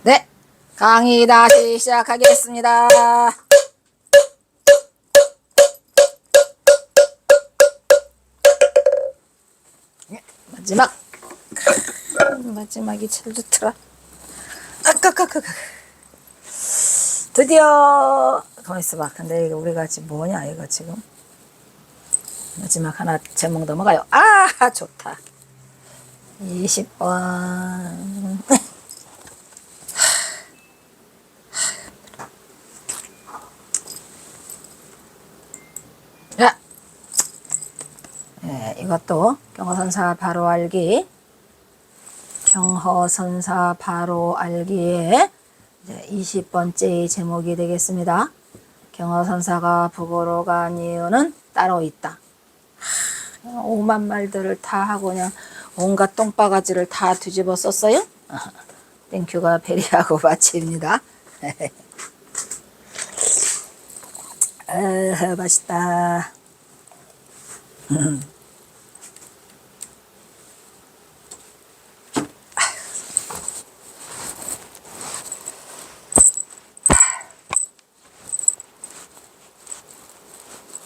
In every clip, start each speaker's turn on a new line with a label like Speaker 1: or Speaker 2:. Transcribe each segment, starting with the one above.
Speaker 1: 네, 강의 다시 시작하겠습니다. 마지막. 마지막이 제일 좋더라. 아까까까까. 드디어 가만 있어봐. 근데 이거 우리가 지금 뭐냐 이거 지금. 마지막 하나 제목 넘어가요. 아, 좋다. 20번. 자, 네, 이것도 경허선사 바로 알기. 경허선사 바로 알기의 20번째 제목이 되겠습니다. 경허선사가 북으로 간 이유는 따로 있다. 오만 말들을 다 하고 그냥 온갖 똥바가지를 다 뒤집어 썼어요. 땡큐가 베리하고 마칩니다. 맛있다.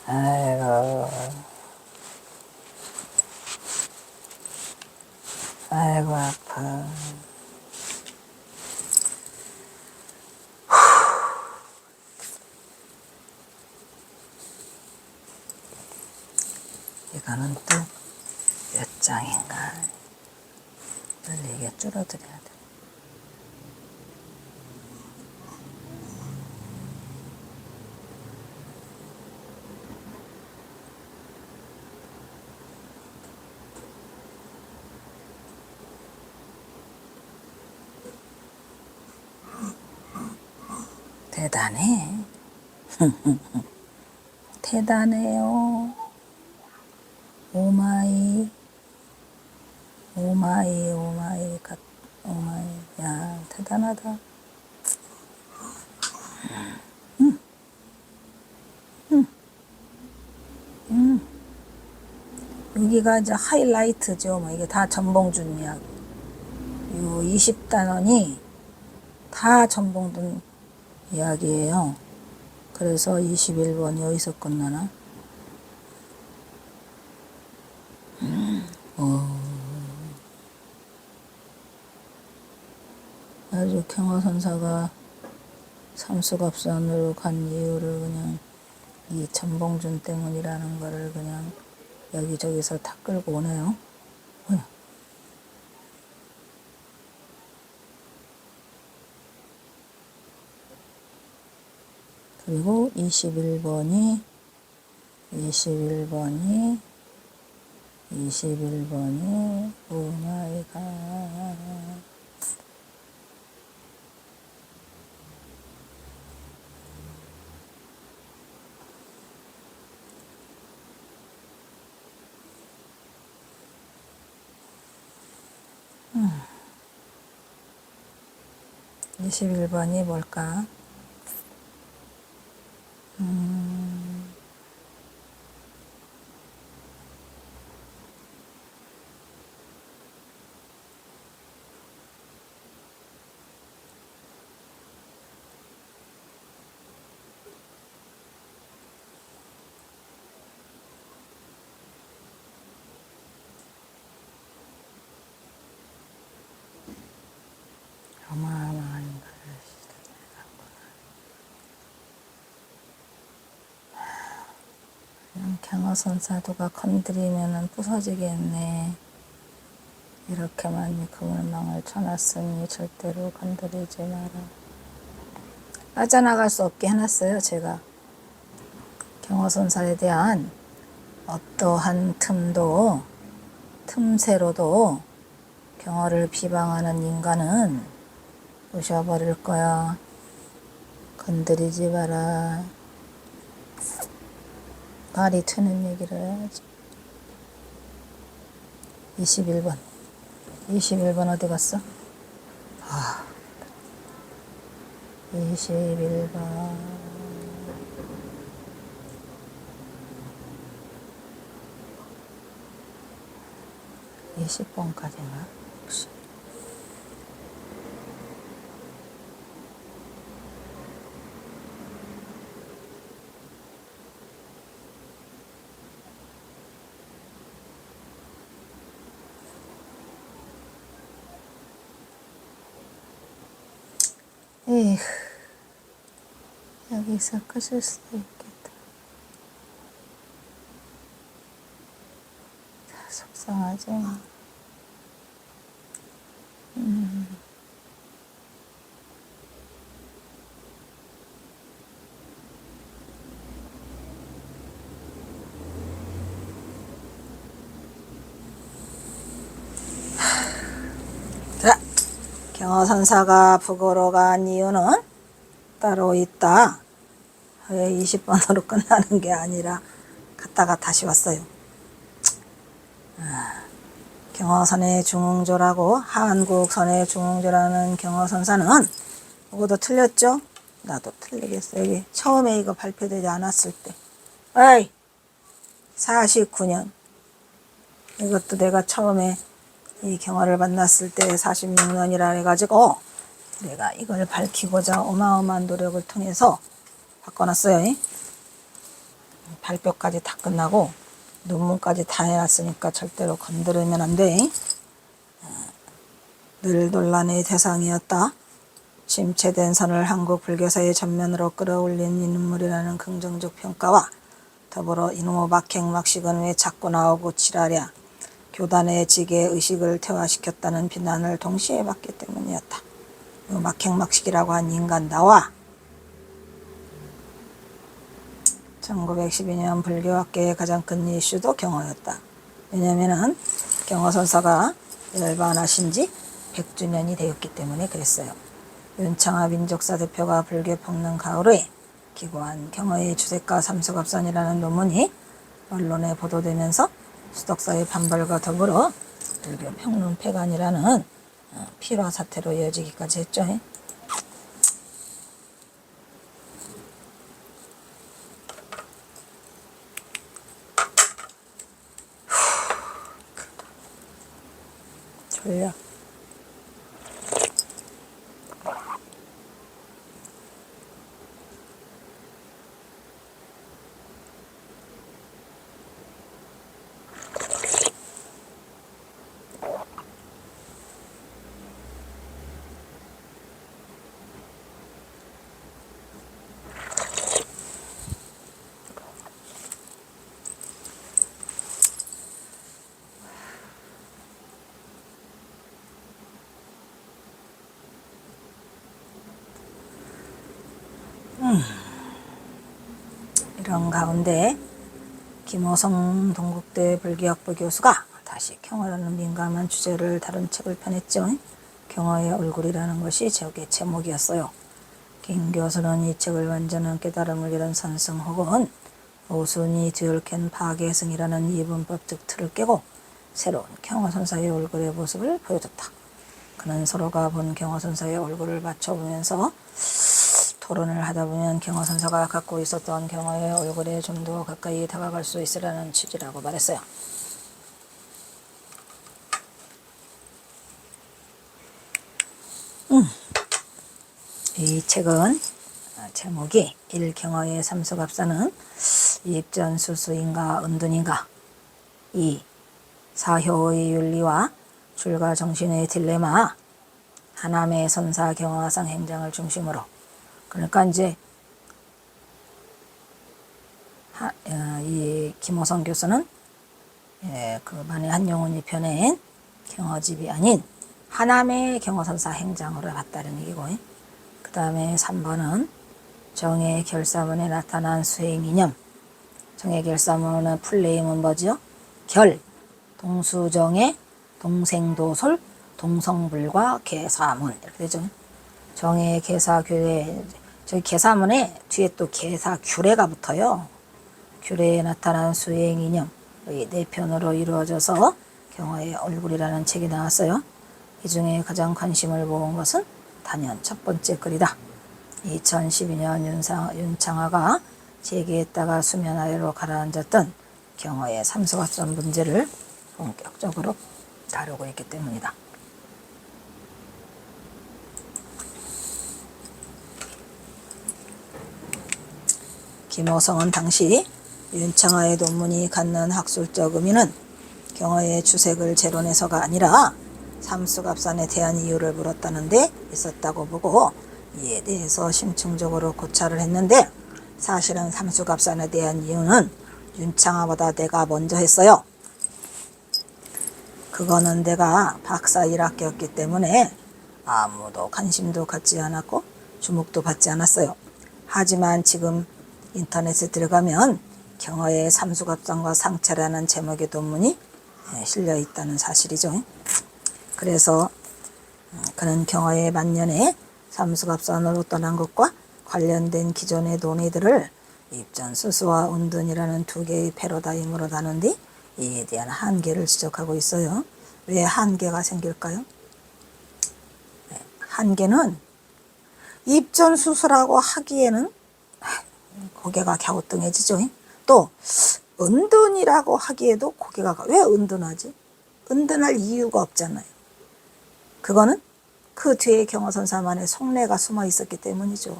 Speaker 1: 아이고, 아이고 아파. 이거는 또 몇 장인가? 이게 줄어들어야 돼. 대단해. 대단해요. 오마이, 오마이, 오마이, 오마이. 야, 대단하다. 여기가 이제 하이라이트죠. 뭐 이게 다 전봉준 이야기. 요 20단원이 다 전봉준 이야기예요. 그래서 21번 여기서 끝나나? 아주 경허선사가 삼수갑산으로 간 이유를 그냥 이 전봉준 때문이라는 거를 그냥 여기저기서 다 끌고 오네요. 그리고 21번이 오마이갓. 21번이 뭘까? 어마어마한 것을 경허선사도가 건드리면은 부서지겠네. 이렇게만 그물망을 쳐놨으니 절대로 건드리지 마라. 빠져나갈 수 없게 해놨어요. 제가 경허선사에 대한 어떠한 틈새로도 경허를 비방하는 인간은 부셔버릴 거야. 건드리지 마라. 말이 트는 얘기를 해야지. 21번 어디 갔어? 21번 20번까지인가? 혹시 에휴, 여기서 끝일 수도 있겠다. 속상하지. 자, 경허선사가 북으로 간 이유는 따로 있다. 왜 20번으로 끝나는 게 아니라 갔다가 다시 왔어요. 경허선의 중흥조라고, 한국선의 중흥조라는 경허선사는 이것도 틀렸죠? 나도 틀리겠어. 여기 처음에 이거 발표되지 않았을 때, 에이 49년, 이것도 내가 처음에 이 경허를 만났을 때 46년이라 해가지고 내가 이걸 밝히고자 어마어마한 노력을 통해서 바꿔놨어요. 발표까지 다 끝나고 논문까지 다 해놨으니까 절대로 건드리면 안 돼. 늘 논란의 대상이었다. 침체된 선을 한국 불교사의 전면으로 끌어올린 인물이라는 긍정적 평가와 더불어 이놈의 막행막식은 왜 자꾸 나오고 지랄이야. 교단의 직에 의식을 퇴화시켰다는 비난을 동시에 받기 때문이었다. 이 막행막식이라고 한 인간 나와. 1912년 불교학계의 가장 큰 이슈도 경허였다. 왜냐면은 경허선사가 열반하신 지 100주년이 되었기 때문에 그랬어요. 윤창아 민족사 대표가 불교 평론 가을에 기고한 경허의 주색가 삼수갑산이라는 논문이 언론에 보도되면서 수덕사의 반발과 더불어 불교 평론 폐간이라는 필화 사태로 이어지기까지 했죠. 졸려. 이런 가운데 김호성 동국대 불교학부 교수가 다시 경허라는 민감한 주제를 다룬 책을 펴냈죠. 경허의 얼굴이라는 것이 책의 제목이었어요. 김 교수는 이 책을 완전한 깨달음을 이룬 선승 혹은 오순이 뒤얽힌 파괴승이라는 이분법적 틀을 깨고 새로운 경허선사의 얼굴의 모습을 보여줬다. 그는 서로가 본 경허선사의 얼굴을 맞춰보면서 토론을 하다 보면 경허선사가 갖고 있었던 경허의 얼굴에 좀 더 가까이 다가갈 수 있으라는 취지라고 말했어요. 이 책은 제목이 1. 경허의 삼수갑산은 입전수수인가 은둔인가, 2. 사효의 윤리와 출가 정신의 딜레마, 하남의 선사 경허상 행장을 중심으로. 그러니까 이제 이 김호성 교수는 그 만해 한용운이 펴낸 경허집이 아닌 하남의 경허선사 행장으로 봤다는 얘기고, 그 다음에 3번은 정의 결사문에 나타난 수행이념. 정의 결사문의 풀네임은 뭐죠? 결, 동수정의, 동생도솔, 동성불과 계사문 이렇게 되죠. 정의 계사규례, 저기 계사문에 뒤에 또 계사규례가 붙어요. 규례에 나타난 수행이념, 이 4편으로 이루어져서 경허의 얼굴이라는 책이 나왔어요. 이 중에 가장 관심을 모은 것은 단연 첫 번째 글이다. 2012년 윤창아가 재기했다가 수면 아래로 가라앉았던 경허의 삼수갑산 문제를 본격적으로 다루고 있기 때문이다. 김호성은 당시 윤창아의 논문이 갖는 학술적 의미는 경허의 주색을 재론해서가 아니라 삼수갑산에 대한 이유를 물었다는 데 있었다고 보고, 이에 대해서 심층적으로 고찰을 했는데 사실은 삼수갑산에 대한 이유는 윤창아보다 내가 먼저 했어요. 그거는 내가 박사 1학기였기 때문에 아무도 관심도 갖지 않았고 주목도 받지 않았어요. 하지만 지금 인터넷에 들어가면 경어의 삼수갑산과 상체라는 제목의 논문이 실려 있다는 사실이죠. 그래서 그는 경어의 만년에 삼수갑산으로 떠난 것과 관련된 기존의 논의들을 입전수수와 운둔이라는 두 개의 패러다임으로 다룬 뒤 이에 대한 한계를 지적하고 있어요. 왜 한계가 생길까요? 한계는 입전수수라고 하기에는 고개가 갸우뚱해지죠. 또 은둔이라고 하기에도 고개가 왜 은둔하지? 은둔할 이유가 없잖아요. 그거는 그 뒤에 경어선사만의 속내가 숨어 있었기 때문이죠.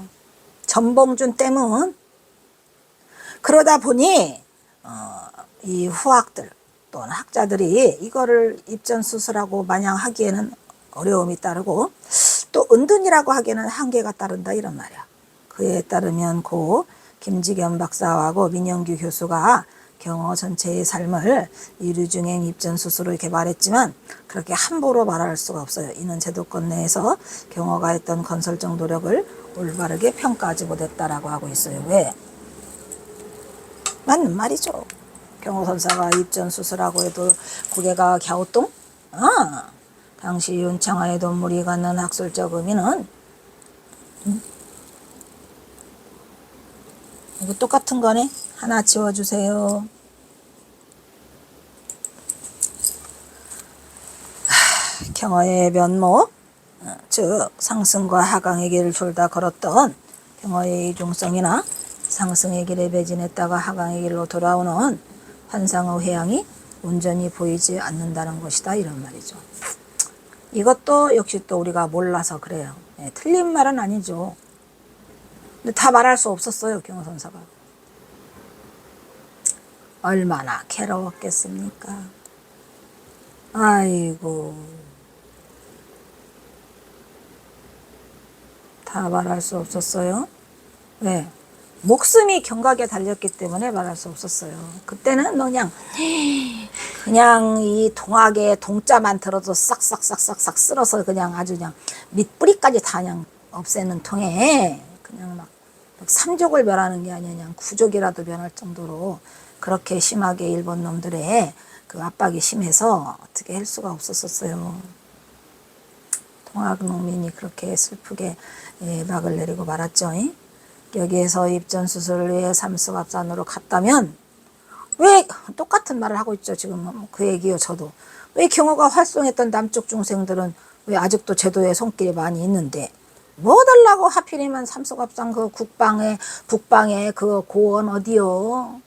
Speaker 1: 전봉준 때문. 그러다 보니 이 후학들 또는 학자들이 이거를 입전수수라고 마냥 하기에는 어려움이 따르고 또 은둔이라고 하기에는 한계가 따른다 이런 말이야. 그에 따르면 고 김지겸 박사하고 민영규 교수가 경어 전체의 삶을 이류중행 입전수수로 이렇게 말했지만 그렇게 함부로 말할 수가 없어요. 이는 제도권 내에서 경어가 했던 건설적 노력을 올바르게 평가하지 못했다라고 하고 있어요. 왜? 맞는 말이죠. 경어선사가 입전수수라고 해도 고개가 갸우뚱? 당시 윤창아의 논문이 갖는 학술적 의미는 이거 똑같은 거네. 하나 지워주세요. 경어의 면목, 즉 상승과 하강의 길을 둘 다 걸었던 경어의 이중성이나 상승의 길에 매진했다가 하강의 길로 돌아오는 환상의 회양이 온전히 보이지 않는다는 것이다 이런 말이죠. 이것도 역시 또 우리가 몰라서 그래요. 틀린 말은 아니죠. 근데 다 말할 수 없었어요. 경어선사가. 얼마나 괴로웠겠습니까? 아이고. 다 말할 수 없었어요. 왜? 목숨이 경각에 달렸기 때문에 말할 수 없었어요. 그때는 그냥 이 동학의 동자만 들어도 싹싹싹싹싹 쓸어서 그냥 아주 그냥 밑뿌리까지 다 그냥 없애는 통에 그냥 막 삼족을 멸하는 게 아니라 그냥 구족이라도 멸할 정도로 그렇게 심하게 일본 놈들의 그 압박이 심해서 어떻게 할 수가 없었어요. 동학 농민이 그렇게 슬프게 막을 내리고 말았죠. 여기에서 입전수술을 위해 삼수갑산으로 갔다면 왜 똑같은 말을 하고 있죠. 지금 그 얘기요. 저도 왜 경어가 활성했던 남쪽 중생들은 왜 아직도 제도에 손길이 많이 있는데 뭐 달라고 하필이면 삼수갑산 그 국방에 북방에 그 고원 어디요.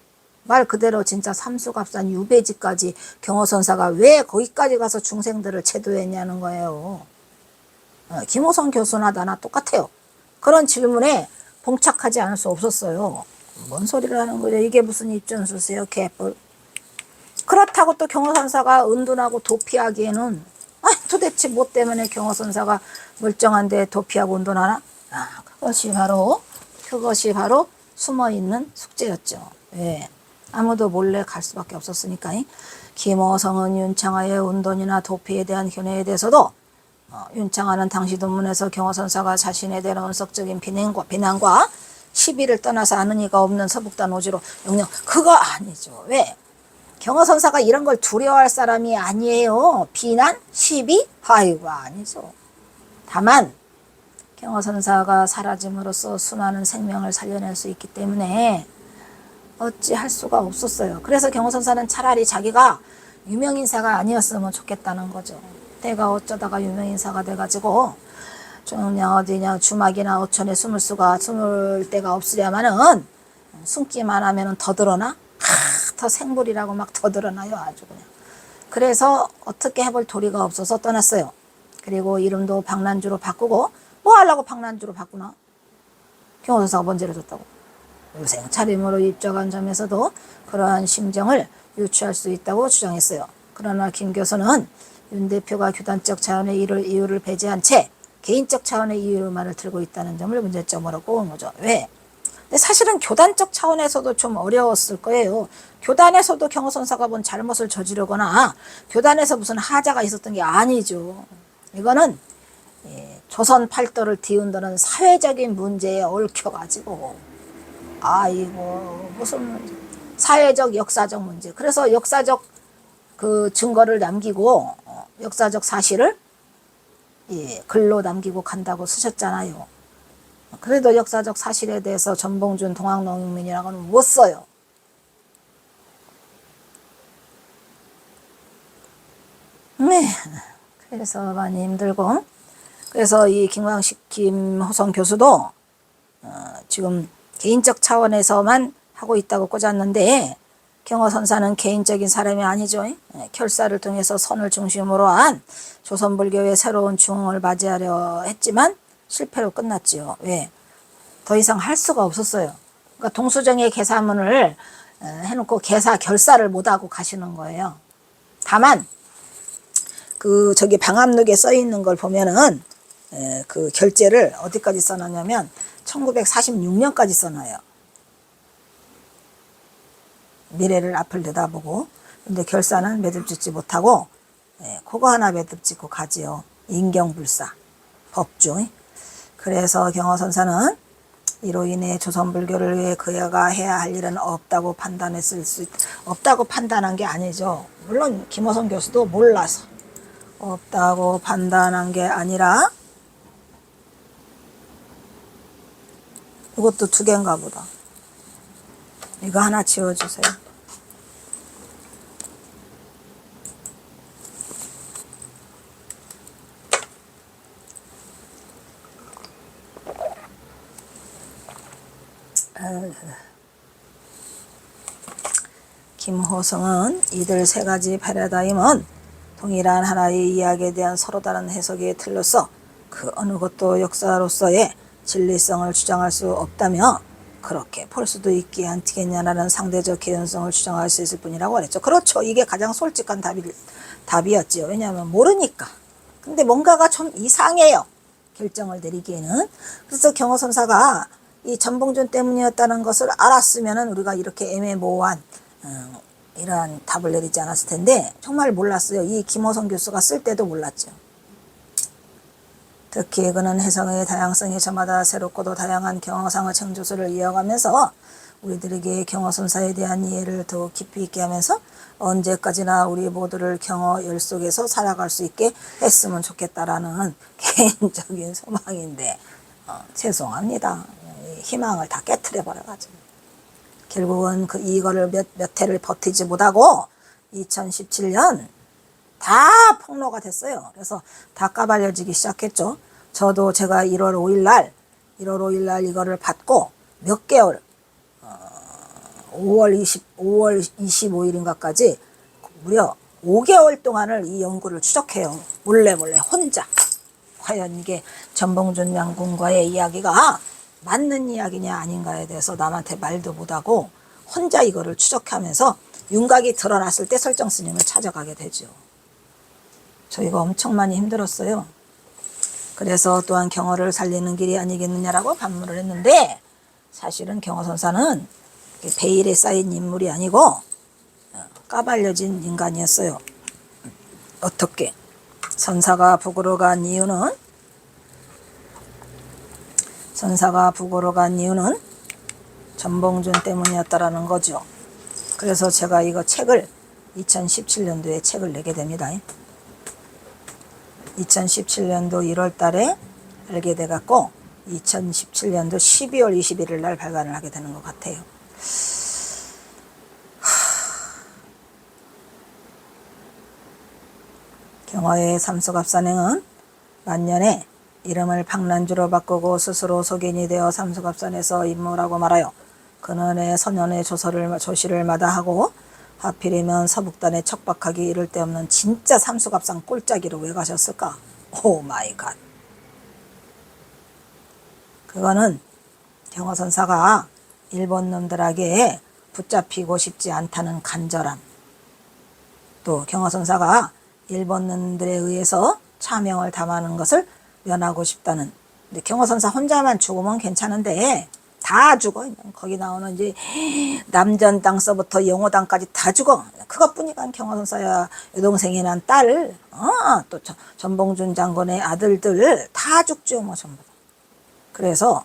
Speaker 1: 말 그대로 진짜 삼수갑산 유배지까지 경어선사가 왜 거기까지 가서 중생들을 제도했냐는 거예요. 김호성 교수나 나나 똑같아요. 그런 질문에 봉착하지 않을 수 없었어요. 뭔 소리를 하는 거죠? 이게 무슨 입전수세요? 개뿔. 그렇다고 또 경어선사가 은둔하고 도피하기에는 도대체 뭐 때문에 경어선사가 멀쩡한데 도피하고 은둔하나? 그것이 바로 숨어있는 숙제였죠. 왜? 아무도 몰래 갈 수밖에 없었으니까. 김호성은 윤창아의 운동이나 도피에 대한 견해에 대해서도 윤창아는 당시 논문에서 경어선사가 자신에 대한 원석적인 비난과 시비를 떠나서 아는 이가 없는 서북단 오지로 영영 그거 아니죠. 왜? 경어선사가 이런 걸 두려워할 사람이 아니에요. 비난? 시비? 아이고 아니죠. 다만 경어선사가 사라짐으로써 수많은 생명을 살려낼 수 있기 때문에 어찌할 수가 없었어요. 그래서 경어선사는 차라리 자기가 유명인사가 아니었으면 좋겠다는 거죠. 내가 어쩌다가 유명인사가 돼가지고 어디냐 주막이나 어촌에 숨을 데가 없으려면은 숨기만 하면은 더 드러나? 더 생불이라고 막 더 드러나요. 아주 그냥. 그래서 어떻게 해볼 도리가 없어서 떠났어요. 그리고 이름도 박난주로 바꾸고 뭐 하려고 박난주로 바꾸나? 경호선사가 뭔지를 줬다고. 요생 차림으로 입적한 점에서도 그러한 심정을 유추할 수 있다고 주장했어요. 그러나 김 교수는 윤 대표가 규단적 자연의 이유를 배제한 채 개인적 차원의 이유만을 들고 있다는 점을 문제점으로 꼽은 거죠. 왜? 근데 사실은 교단적 차원에서도 좀 어려웠을 거예요. 교단에서도 경호선사가 뭔 잘못을 저지르거나 교단에서 무슨 하자가 있었던 게 아니죠. 이거는 조선 팔도를 뒤흔드는 사회적인 문제에 얽혀가지고 아이고 무슨 사회적 역사적 문제. 그래서 역사적 그 증거를 남기고 역사적 사실을 글로 남기고 간다고 쓰셨잖아요. 그래도 역사적 사실에 대해서 전봉준 동학농민이라고는 못 써요. 네. 그래서 많이 힘들고, 그래서 이 김호성 교수도 지금 개인적 차원에서만 하고 있다고 꽂았는데, 경호선사는 개인적인 사람이 아니죠. 결사를 통해서 선을 중심으로 한 조선불교의 새로운 중흥을 맞이하려 했지만 실패로 끝났지요. 왜? 더 이상 할 수가 없었어요. 그러니까 동수정의 계사문을 해놓고 결사를 못하고 가시는 거예요. 다만 그 저기 방암록에 써 있는 걸 보면은 그 결제를 어디까지 써놨냐면 1946년까지 써놔요. 미래를 앞을 내다보고. 근데 결사는 매듭짓지 못하고 그거 하나 매듭짓고 가지요. 인경불사 법주. 그래서 경호선사는 이로 인해 조선불교를 위해 그가 해야 할 일은 없다고 없다고 판단한 게 아니죠. 물론 김호성 교수도 몰라서 없다고 판단한 게 아니라, 이것도 2개인가 보다. 이거 하나 지워주세요. 김호성은 이들 3가지 패러다임은 동일한 하나의 이야기에 대한 서로 다른 해석의 틀로서 그 어느 것도 역사로서의 진리성을 주장할 수 없다며 그렇게 볼 수도 있기 않겠냐라는 상대적 개연성을 주장할 수 있을 뿐이라고 그랬죠. 그렇죠. 이게 가장 솔직한 답이었지요. 왜냐하면 모르니까. 근데 뭔가가 좀 이상해요. 결정을 내리기에는. 그래서 경호선사가 이 전봉준 때문이었다는 것을 알았으면 우리가 이렇게 애매모호한 이러한 답을 내리지 않았을 텐데 정말 몰랐어요. 이 김호성 교수가 쓸 때도 몰랐죠. 특히 그는 해석의 다양성이 저마다 새롭고도 다양한 경어상의 창조술을 이어가면서 우리들에게 경어선사에 대한 이해를 더욱 깊이 있게 하면서 언제까지나 우리 모두를 경어 열 속에서 살아갈 수 있게 했으면 좋겠다라는 개인적인 소망인데 죄송합니다. 희망을 다 깨트려 버려가지고 결국은 이거를 몇 해를 버티지 못하고 2017년 다 폭로가 됐어요. 그래서 다 까발려지기 시작했죠. 저도 제가 1월 5일 이거를 받고 몇 개월 5월 25일인가까지 무려 5개월 동안을 이 연구를 추적해요. 몰래 혼자. 과연 이게 전봉준 양군과의 이야기가 맞는 이야기냐 아닌가에 대해서 남한테 말도 못하고 혼자 이거를 추적하면서 윤곽이 드러났을 때 설정 스님을 찾아가게 되죠. 저희가 엄청 많이 힘들었어요. 그래서 또한 경어를 살리는 길이 아니겠느냐라고 반문을 했는데 사실은 경어선사는 베일에 쌓인 인물이 아니고 까발려진 인간이었어요. 어떻게? 선사가 북으로 간 이유는 전봉준 때문이었다라는 거죠. 그래서 제가 이거 책을 2017년도에 책을 내게 됩니다. 2017년도 1월 달에 알게 돼갖고 2017년도 12월 21일 날 발간을 하게 되는 것 같아요. 경화의 삼수갑산행은 만년에 이름을 박난주로 바꾸고 스스로 속인이 되어 삼수갑산에서 임무라고 말하여 근원의 선현의 조시를 마다하고 하필이면 서북단에 척박하기 이를 데 없는 진짜 삼수갑산 꼴짜기로 왜 가셨을까? 오 마이 갓. 그거는 경화선사가 일본 놈들에게 붙잡히고 싶지 않다는 간절함, 또 경화선사가 일본 놈들에 의해서 차명을 담하는 것을 면하고 싶다는. 근데 경허선사 혼자만 죽으면 괜찮은데 다 죽어. 거기 나오는 이제 남전 땅서부터 영호당까지 다 죽어. 그것뿐이가 경허선사야 여동생이란 딸, 또 전봉준 장군의 아들들 다 죽죠, 뭐 전부. 그래서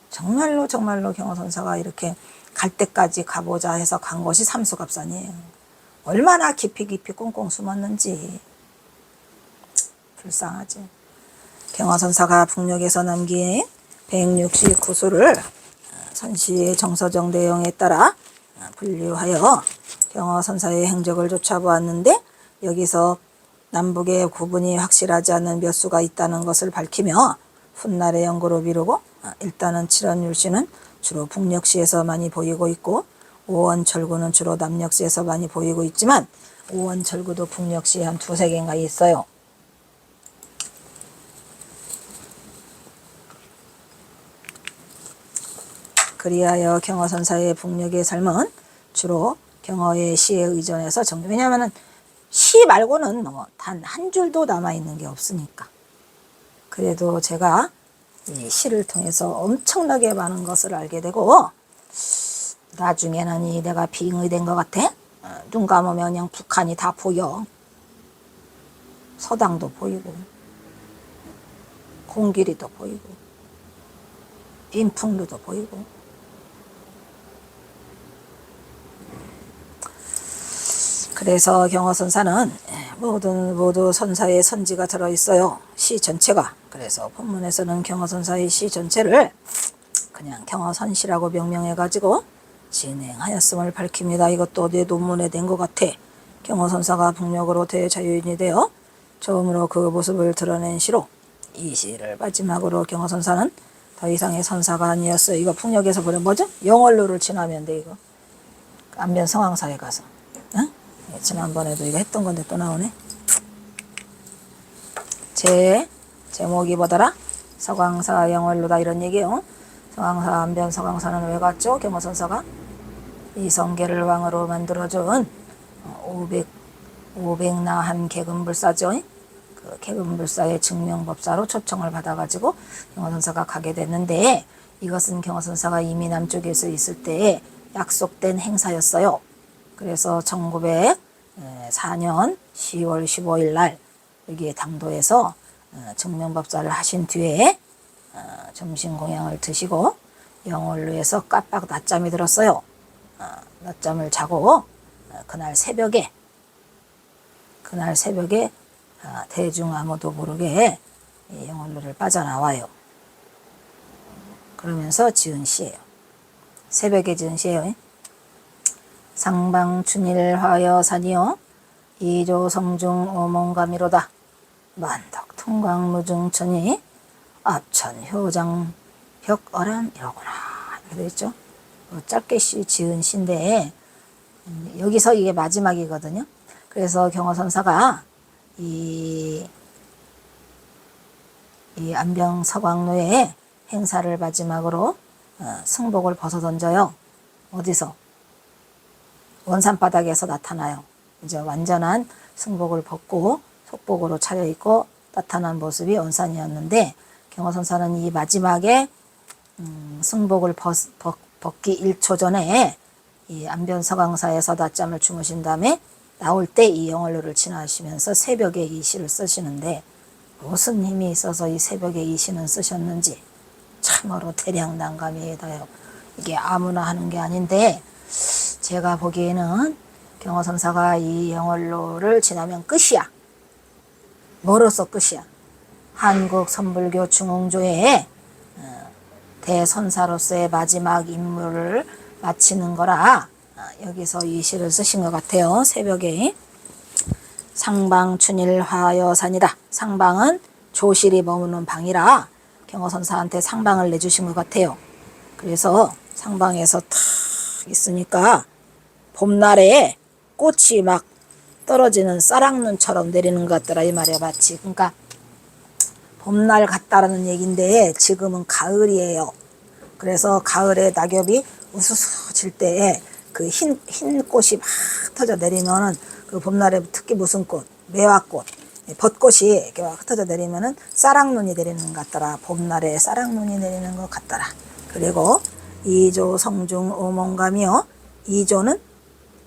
Speaker 1: 정말로 경허선사가 이렇게 갈 때까지 가보자 해서 간 곳이 삼수갑산이에요. 얼마나 깊이 꽁꽁 숨었는지. 불쌍하지. 경허선사가 북녘에서 남긴 169수를 선시의 정서정 내용에 따라 분류하여 경허선사의 행적을 쫓아보았는데, 여기서 남북의 구분이 확실하지 않은 몇 수가 있다는 것을 밝히며 훗날의 연구로 미루고, 일단은 칠원율씨는 주로 북녘시에서 많이 보이고 있고, 오원철구는 주로 남녘시에서 많이 보이고 있지만, 오원철구도 북녘시에 한 두세 개인가 있어요. 그리하여 경허선사의 북녘의 삶은 주로 경허의 시에 의존해서 왜냐하면 시 말고는 단 한 줄도 남아있는 게 없으니까. 그래도 제가 이 시를 통해서 엄청나게 많은 것을 알게 되고, 나중에는 내가 빙의된 것 같아. 눈 감으면 그냥 북한이 다 보여. 서당도 보이고, 공길이도 보이고, 인풍루도 보이고. 그래서 경허선사는 모두 선사의 선지가 들어있어요. 시 전체가. 그래서 본문에서는 경허선사의 시 전체를 그냥 경허선시라고 명명해가지고 진행하였음을 밝힙니다. 이것도 내 논문에 낸 것 같아. 경허선사가 북녘으로 대자유인이 되어 처음으로 그 모습을 드러낸 시로, 이 시를 마지막으로 경허선사는 더 이상의 선사가 아니었어요. 이거 북녘에서 보면 뭐죠? 영월로를 지나면 돼. 이거 안면 성황사에 가서. 응? 지난번에도 이거 했던 건데 또 나오네. 제목이 뭐더라? 서광사 영월로다, 이런 얘기예요. 서광사 안변 서광사는 왜 갔죠? 경허선사가 이성계를 왕으로 만들어준 500나한 계금불사죠. 그 계금불사의 증명법사로 초청을 받아가지고 경허선사가 가게 됐는데, 이것은 경허선사가 이미 남쪽에서 있을 때에 약속된 행사였어요. 그래서 1904년 10월 15일 날 여기에 당도에서 증명법사를 하신 뒤에 점심공양을 드시고 영월로에서 깜빡 낮잠이 들었어요. 낮잠을 자고 그날 새벽에 대중 아무도 모르게 영월로를 빠져나와요. 그러면서 지은 시예요. 새벽에 지은 시예요. 상방춘일화여산이요 이조성중 오몽가미로다 만덕 통광무중천이 앞천 효장 벽어람 이러구나, 이렇게 되어있죠. 짧게 지은 시인데 여기서 이게 마지막이거든요. 그래서 경허선사가 이 안병 서광로의 행사를 마지막으로 승복을 벗어던져요. 어디서? 원산바닥에서 나타나요. 이제 완전한 승복을 벗고 속복으로 차려입고 나타난 모습이 원산이었는데, 경허선사는 이 마지막에 승복을 벗기 1초 전에 이 안변서광사에서 낮잠을 주무신 다음에 나올 때 이 영월로를 지나시면서 새벽에 이 시를 쓰시는데, 무슨 힘이 있어서 이 새벽에 이 시는 쓰셨는지 참으로 대량난감이 더요. 이게 아무나 하는 게 아닌데, 제가 보기에는 경허선사가 이 영월로를 지나면 끝이야. 뭐로서 끝이야? 한국 선불교 중흥조의 대선사로서의 마지막 임무를 마치는 거라 여기서 이 시를 쓰신 것 같아요. 새벽에. 상방춘일화여산이다. 상방은 조실이 머무는 방이라 경허선사한테 상방을 내주신 것 같아요. 그래서 상방에서 탁 있으니까 봄날에 꽃이 막 떨어지는 쌀랑눈처럼 내리는 것 같더라, 이 말이야. 마치 그러니까 봄날 같다라는 얘기인데 지금은 가을이에요. 그래서 가을에 낙엽이 우수수 질 때에 그 흰 꽃이 막 터져 내리면은 그 봄날에 특히 무슨 꽃? 매화꽃. 벚꽃이 이렇게 흩어져 내리면은 쌀랑눈이 내리는 것 같더라. 봄날에 쌀랑눈이 내리는 것 같더라. 그리고 이조 성중 오몽가며, 이조는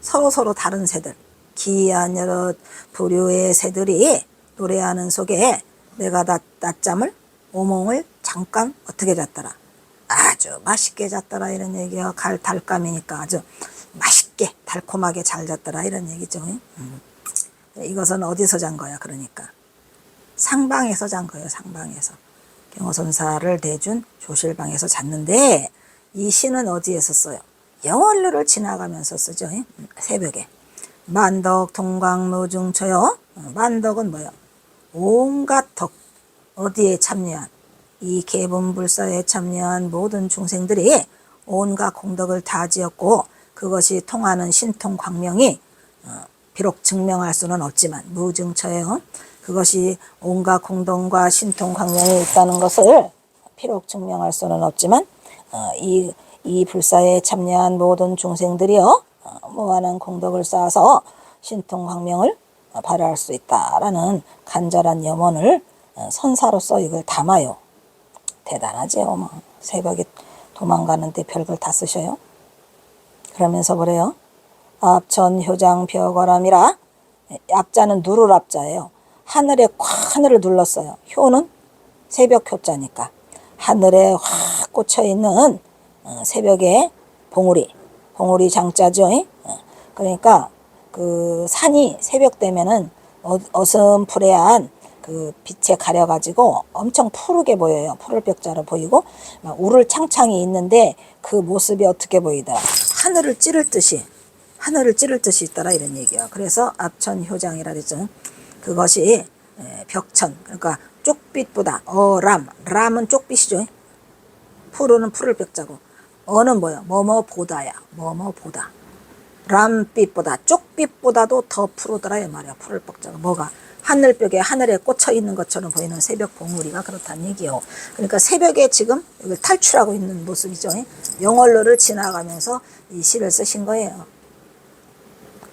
Speaker 1: 서로 다른 새들, 기이한 여러 부류의 새들이 노래하는 속에 내가 낮잠을, 오몽을 잠깐 어떻게 잤더라. 아주 맛있게 잤더라 이런 얘기야. 달감이니까 아주 맛있게 달콤하게 잘 잤더라 이런 얘기죠. 이것은 어디서 잔 거야? 그러니까 상방에서 잔 거예요. 상방에서. 경호선사를 대준 조실방에서 잤는데, 이 시는 어디에 썼어요? 영월로를 지나가면서 쓰죠. 새벽에. 만덕 동광무중처요. 만덕은 뭐요? 온갖 덕, 어디에 참여한, 이 계분불사에 참여한 모든 중생들이 온갖 공덕을 다 지었고, 그것이 통하는 신통광명이 비록 증명할 수는 없지만, 무증처예요. 그것이 온갖 공덕과 신통광명이 있다는 것을 비록 증명할 수는 없지만, 이 불사에 참여한 모든 중생들이요, 무한한 공덕을 쌓아서 신통광명을 발휘할 수 있다라는 간절한 염원을 선사로서 이걸 담아요. 대단하죠. 새벽에 도망가는데 별걸 다 쓰셔요. 그러면서 뭐래요? 앞천 효장 벼거람이라. 앞자는 누를 앞자예요. 하늘을 눌렀어요. 효는 새벽 효자니까 하늘에 확 꽂혀 있는 새벽의 봉우리 장자죠. 그러니까 그 산이 새벽 되면은 어슴푸레한 그 빛에 가려가지고 엄청 푸르게 보여요. 푸를 벽자로 보이고 막 우를 창창이 있는데, 그 모습이 어떻게 보이더라. 하늘을 찌를 듯이 있더라 이런 얘기야. 그래서 앞천 효장이라 그랬죠. 그것이 벽천, 그러니까 쪽빛보다, 람은 쪽빛이죠. 푸르는 푸를 벽자고, 어는 뭐야? 뭐뭐보다야. 뭐뭐보다. 람빛보다, 쪽빛보다도 더 푸르더라 이 말이야. 푸를 벽자가. 뭐가? 하늘에 꽂혀 있는 것처럼 보이는 새벽 봉우리가 그렇다는 얘기요. 그러니까 새벽에 지금 이걸 탈출하고 있는 모습이죠. 영월로를 지나가면서 이 시를 쓰신 거예요.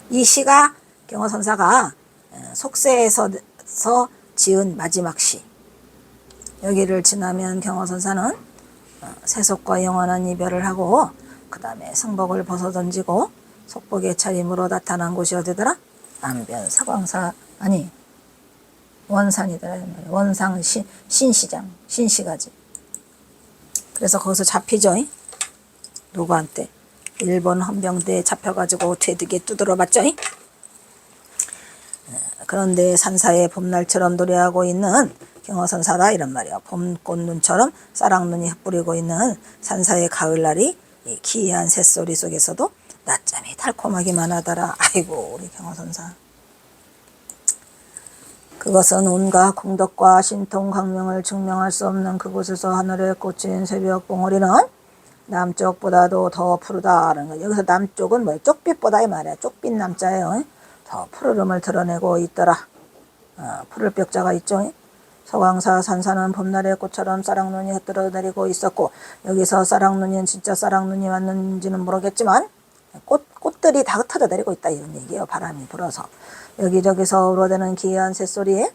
Speaker 1: 이 시가 경호선사가 속세에서 지은 마지막 시. 여기를 지나면 경호선사는 세속과 영원한 이별을 하고, 그 다음에 성복을 벗어던지고 속복의 차림으로 나타난 곳이 어디더라? 안변 사광사, 아니 원산이더라. 원상 신시장, 신시가지. 그래서 거기서 잡히죠. 누구한테? 일본 헌병대에 잡혀가지고 되게 두드려 봤죠. 그런데 산사의 봄날처럼 노래하고 있는 경호선사다 이런 말이야. 봄꽃눈처럼 쌀랑눈이 흩뿌리고 있는 산사의 가을날이 이 기이한 새소리 속에서도 낮잠이 달콤하기만 하더라. 아이고 우리 경호선사. 그것은 온갖 공덕과 신통광명을 증명할 수 없는 그곳에서 하늘에 꽂힌 새벽 봉우리는 남쪽보다도 더 푸르다라는 거예요. 여기서 남쪽은 뭐예요? 쪽빛보다 이 말이야. 쪽빛 남자예요. 더 푸르름을 드러내고 있더라. 푸를 벽자가 있죠. 서광사 산사는 봄날의 꽃처럼 쌀랑눈이 흩어져 내리고 있었고, 여기서 쌀랑눈이 진짜 쌀랑눈이 왔는지는 모르겠지만 꽃들이 다 흩어져 내리고 있다 이런 얘기예요. 바람이 불어서 여기저기서 우러대는 기이한 새소리에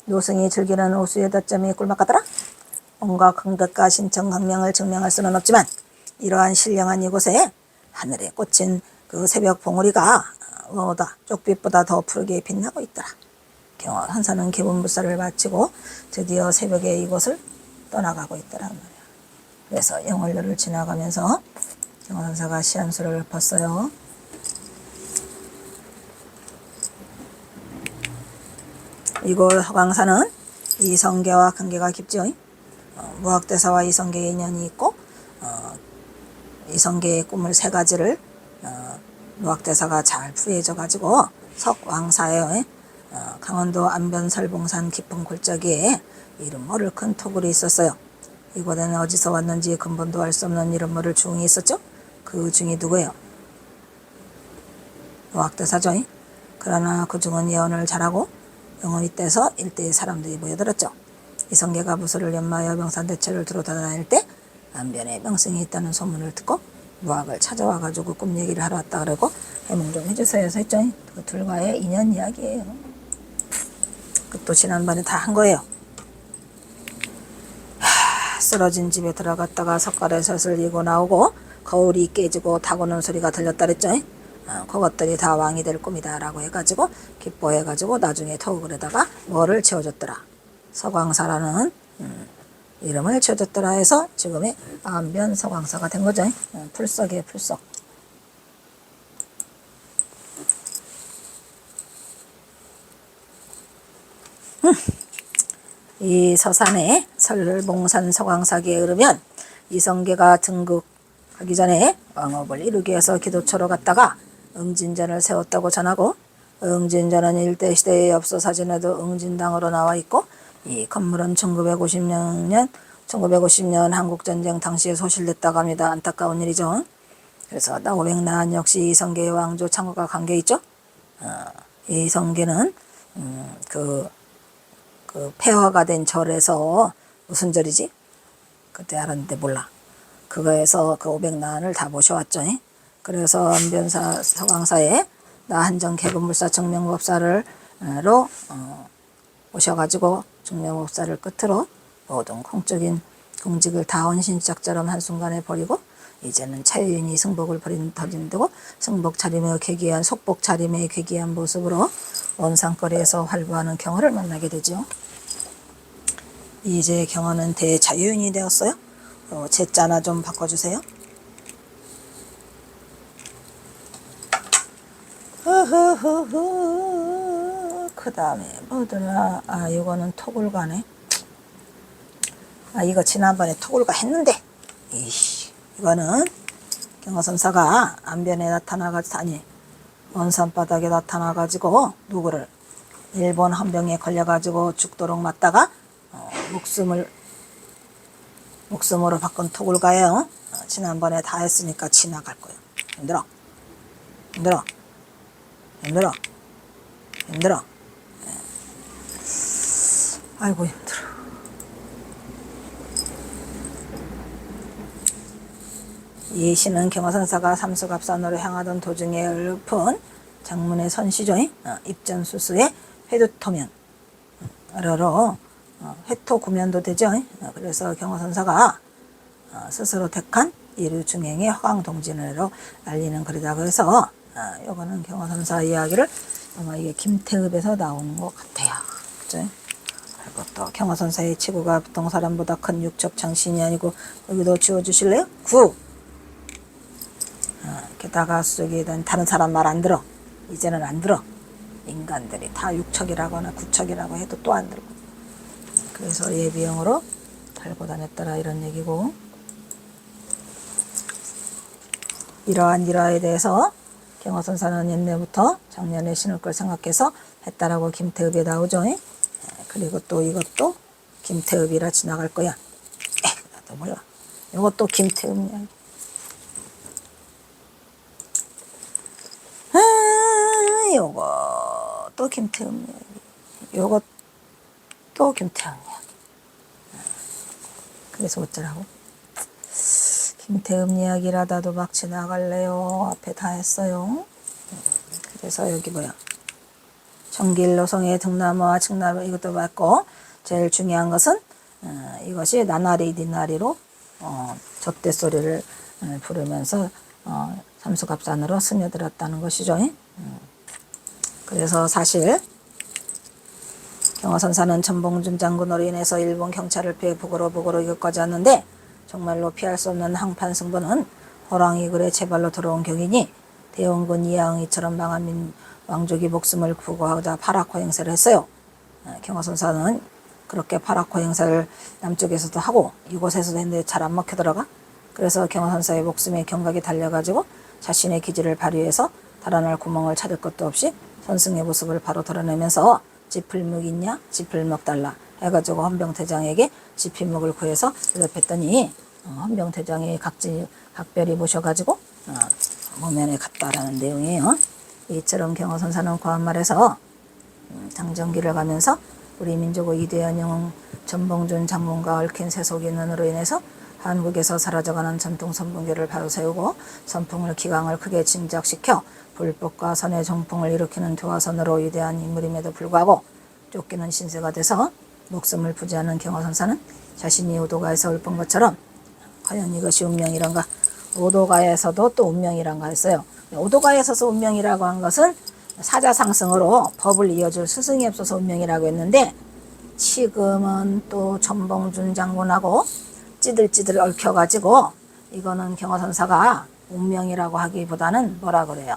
Speaker 1: 노승이 즐기는 호수의 닷점이 꿀맛 같더라. 온갖 긍덕과 신청강명을 증명할 수는 없지만, 이러한 신령한 이곳에 하늘에 꽂힌 그 새벽 봉우리가 쪽빛보다 더 푸르게 빛나고 있더라. 경호선사는 계분불사를 마치고 드디어 새벽에 이곳을 떠나가고 있더라 말이야. 그래서 영월로를 지나가면서 경호선사가 시암수를 읊었어요. 이곳 허광사는 이성계와 관계가 깊죠. 무학대사와 이성계의 인연이 있고, 이성계의 꿈을 세 가지를 무학대사가 잘 풀이해줘 가지고 석왕사에 강원도 안변설봉산 깊은 골짜기에 이름 모를 큰 토굴이 있었어요. 이곳에는 어디서 왔는지 근본도 알 수 없는 이름 모를 중이 있었죠. 그 중이 누구예요? 무학대사죠. 그러나 그 중은 예언을 잘하고 영혼이 떼서 일대의 사람들이 모여들었죠. 이성계가 부수를 연마하여 명산대처를 두루 돌아다닐 때 안변에 명승이 있다는 소문을 듣고 무학을 찾아와가지고 꿈 얘기를 하러 왔다 그러고 해몽 좀 해주세요 해서 했죠. 그 둘과의 인연 이야기예요. 그것도 지난번에 다 한 거예요. 쓰러진 집에 들어갔다가 석가래 젖을 이고 나오고 거울이 깨지고 타고는 소리가 들렸다 그랬죠. 그것들이 다 왕이 될 꿈이다 라고 해가지고 기뻐해가지고 나중에 터울에다가 뭐를 채워줬더라. 서광사라는 이름을 지어줬더라 해서 지금의 안변 서광사가 된 거죠. 풀석이에요, 풀석. 이 서산에 설봉산 서광사기에 이르면 이성계가 등극하기 전에 왕업을 이루기 위해서 기도처로 갔다가 응진전을 세웠다고 전하고, 응진전은 일대시대의 엽서 사진에도 응진당으로 나와 있고, 이 건물은 1950년 한국전쟁 당시에 소실됐다고 합니다. 안타까운 일이죠. 그래서 나오백난 역시 이성계의 왕조 창후가 관계있죠. 이성계는 그 폐허가 된 절에서, 무슨 절이지? 그때 알았는데 몰라. 그거에서 그 500난을 다 모셔왔죠. 그래서 안변사 서광사에 나한정 개근물사 증명법사를 오셔가지고 증명법사를 끝으로 모든 공적인 공직을 다 헌신작처럼 한순간에 버리고 이제는 자유인이 승복을 더진다고 승복 차림의 괴기한 속복 차림의 괴기한 모습으로 원산거리에서 활보하는 경허를 만나게 되죠. 이제 경허는 대자유인이 되었어요. 제자나 좀 바꿔주세요. 그 다음에 뭐더라. 이거는 토굴가네. 이거 지난번에 토굴가 했는데, 이거는 경허선사가 안변에 나타나가지고, 원산바닥에 나타나가지고 누구를 일본 헌병에 걸려가지고 죽도록 맞다가 목숨으로 바꾼 토굴가예요. 지난번에 다 했으니까 지나갈 거예요. 힘들어. 아이고 힘들어. 이 시는 경허선사가 삼수갑산으로 향하던 도중에 읊은 장문의 선시죠. 입전수수의 회두토면 어려로 회토구면도 되죠. 그래서 경허선사가 스스로 택한 이류중행의 허강동진으로 알리는 글이다. 그래서 요거는 경허선사 이야기를 아마 이게 김태읍에서 나오는 것 같아요. 그죠? 그리고 또 경허선사의 치구가 보통 사람보다 큰 육척장신이 아니고, 여기도 지워주실래요? 게다가 수족에 대한 다른 사람 말 안 들어. 이제는 안 들어. 인간들이 다 육척이라거나 구척이라고 해도 또 안 들고. 그래서 예비형으로 달고 다녔더라 이런 얘기고, 이러한 일화에 대해서 경허선사는 옛날부터 작년에 신을 걸 생각해서 했다라고 김태읍에 나오죠. 그리고 또 이것도 김태읍이라 지나갈 거야. 나도 몰라. 이것도 김태읍이야. 요것도 김태읍 이야기. 요것도 김태읍 이야기. 그래서 어쩌라고? 김태읍 이야기라다도 막 지나갈래요. 앞에 다 했어요. 그래서 여기 뭐야? 정길노성의 등나무와 칡나무 이것도 맞고, 제일 중요한 것은 이것이 나나리 니나리로 젖대 소리를 부르면서 삼수갑산으로 스며들었다는 것이죠. 그래서 사실 경허선사는 전봉준 장군으로 인해서 일본 경찰을 피해 북으로 이것까지 왔는데, 정말로 피할 수 없는 항판 승부는 호랑이 글에 제발로 들어온 경이니 대원군 이하응이처럼 망한 왕족이 목숨을 구하고자 파라코 행세를 했어요. 경허선사는 그렇게 파라코 행사를 남쪽에서도 하고 이곳에서도 했는데 잘 안 먹혀들어가. 그래서 경허선사의 목숨에 경각이 달려가지고 자신의 기지를 발휘해서 달아날 구멍을 찾을 것도 없이 선승의 모습을 바로 드러내면서 지풀묵 있냐? 지풀묵 달라 해가지고 헌병대장에게 지필묵을 구해서 대답했더니 헌병대장이 각별히 모셔가지고 모면에 갔다라는 내용이에요. 이처럼 경허선사는 과한말에서 장정기를 가면서 우리 민족의 이대한 영웅 전봉준 장군과 얽힌 세속인연으로 인해서 한국에서 사라져가는 전통 선풍기를 바로 세우고 선풍을 기강을 크게 진작시켜 불법과 선의 정풍을 일으키는 도화선으로 위대한 인물임에도 불구하고 쫓기는 신세가 돼서 목숨을 부지하는 경화선사는 자신이 오도가에서 읊은 것처럼 과연 이것이 운명이란가? 오도가에서도 또 운명이란가 했어요. 오도가에 서서 운명이라고 한 것은 사자상승으로 법을 이어줄 스승이 없어서 운명이라고 했는데, 지금은 또 전봉준 장군하고 찌들찌들 얽혀가지고 이거는 경화선사가 운명이라고 하기보다는 뭐라 그래요?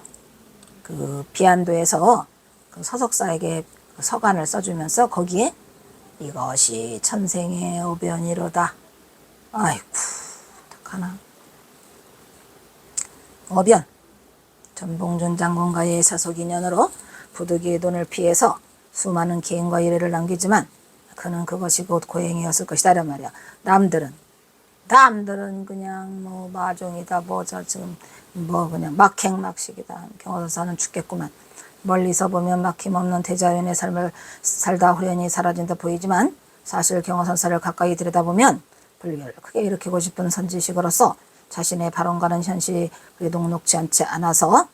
Speaker 1: 그 비안도에서 그 서석사에게 그 서간을 써주면서 거기에 이것이 천생의 오변이로다. 아이고, 어떡하나. 오변. 전봉준 장군과의 사속 인연으로 부득이의 돈을 피해서 수많은 기행과 일해를 남기지만 그는 그것이 곧 고행이었을 것이다 란 말이야. 남들은 그냥 뭐 마종이다, 뭐자 지금 뭐 그냥 막행막식이다. 경화선사는 죽겠구만. 멀리서 보면 막힘없는 대자연의 삶을 살다 후련히 사라진다 보이지만 사실 경화선사를 가까이 들여다보면 불교를 크게 일으키고 싶은 선지식으로서 자신의 발언과는 현실이 녹록지 않지 않아서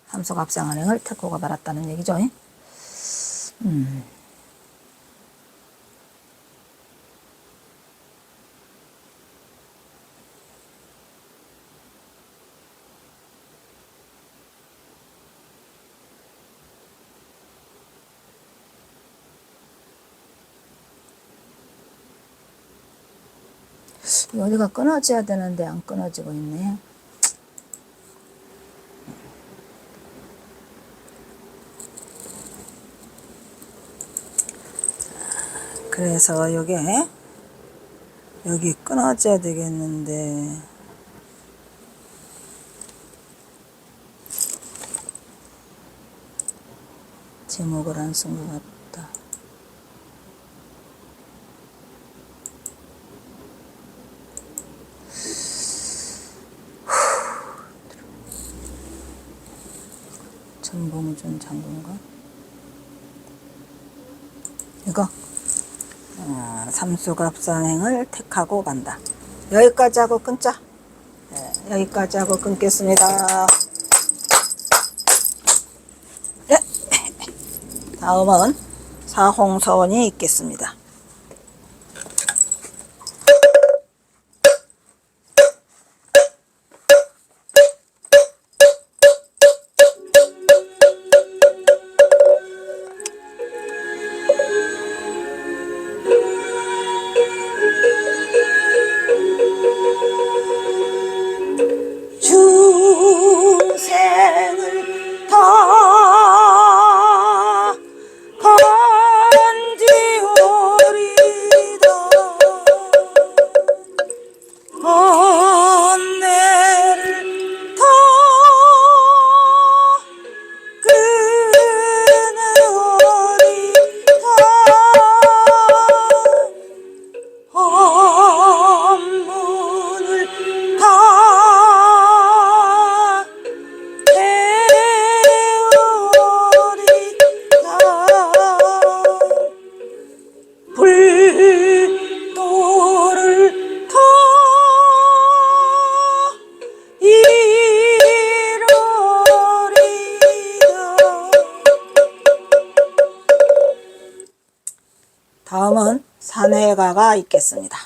Speaker 1: 함소갑상한행을 택고가 말았다는 얘기죠. 어디가 끊어져야 되는데 안 끊어지고 있네. 그래서 여기 끊어져야 되겠는데 제목을 안 쓴 것 같다. 전봉준 장군가? 이거 삼수갑산행을 택하고 만다. 여기까지 하고 끊자. 네, 여기까지 하고 끊겠습니다. 네. 다음은 사홍서원이 있겠습니다. 중생을 다 건지오리다. 언내를 다 끊으리다. 법문을 다 불도를 다 이루리다. 다음은 산해가가 있겠습니다.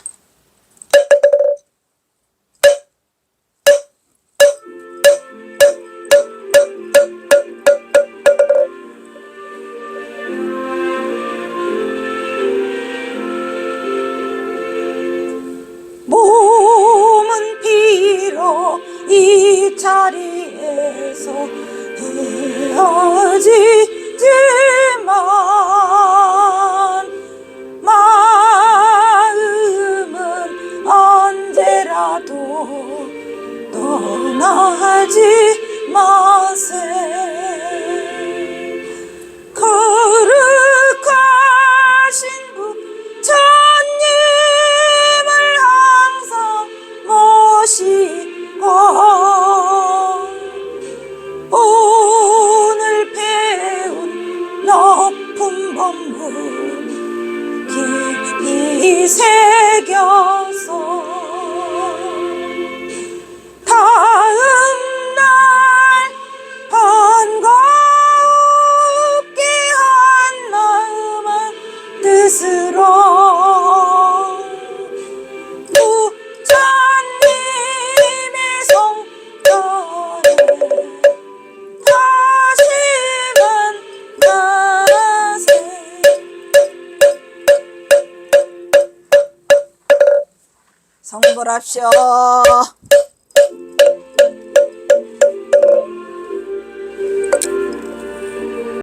Speaker 1: 몸은 비록 이 자리에서 헤어지지만 마음은 언제라도 떠나지 마세. 거룩하신 부처님을 항상 모시고 오늘 배운 높은 법문 깊이 새겨서 다음날 번거 성불합시오.